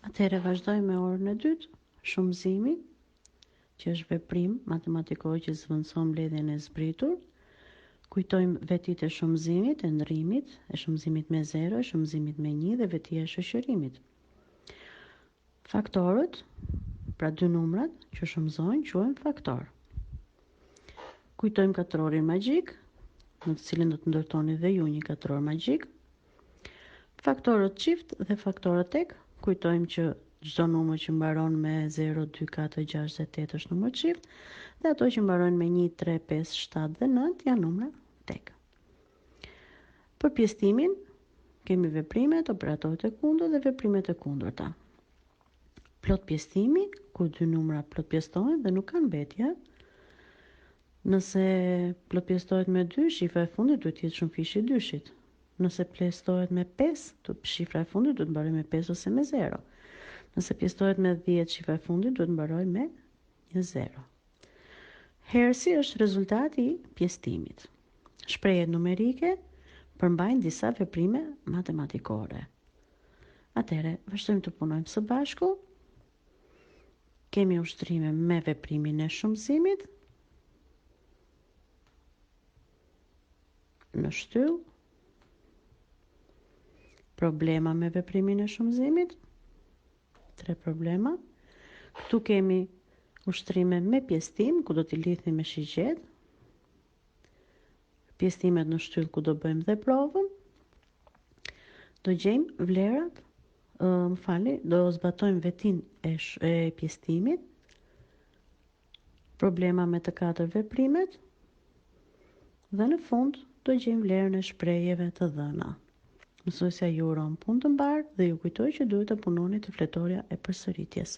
Atëherë vazhdojmë me orën e dytë, shumëzimi, që është veprim matematikor që zvendëson mbledhjen e zbritur. Kujtojmë vetit e shumëzimit, e ndërimit, e shumëzimit me 0, e shumëzimit me 1 dhe vetia e shoqërimit. Faktorët, pra dy numrat që shumëzojnë, quhen faktor. Kujtojmë katrorin magjik, në të cilin do të ndërtoni dhe ju një katror magjik. Faktorët çift dhe faktorët tek, kujtojmë që çdo numër që mbaron me 0, 2, 4, 6 dhe 8 është numër çift, dhe ato që mbarojnë me 1, 3, 5, 7 dhe 9 janë numra tek. Për pjestimin kemi veprimet, operatorët e kundërt dhe veprimet e kundërta. Plot pjestimi, kur dy numra plot pjestohen dhe nuk kanë mbetje. Nëse plot pjestohet me 2, shifra e fundit duhet të jetë shumëfishi i dyshit. Nëse pjestohet me 5, shifra e fundit duhet të mbarojë me 5 ose me 0. Nëse pjestohet me 10, shifra e fundit duhet të mbarojë me një 0. Hersi është rezultati i pjestimit. Shprehjet numerike përmbajnë disa veprime matematikore. Atëherë, vazhdojmë të punojmë së bashku. Kemi ushtrime me veprimin e shumëzimit në shtyllë, problema me veprimin e shumëzimit, 3 problema. Këtu kemi ushtrime me pjestim, ku do t'i lidhni me shigjet, pjestimet në shtyllë ku do bëjmë dhe provën, do gjejmë vlerat, do zbatojmë vetin e pjestimit, problema me të 4 veprimet, dhe në fund do gjejmë vlerën e shprehjeve të dhëna. Mësuesja ju uron punë të mbar dhe ju kujtoj që duhet të punoni te fletorja e përsëritjes.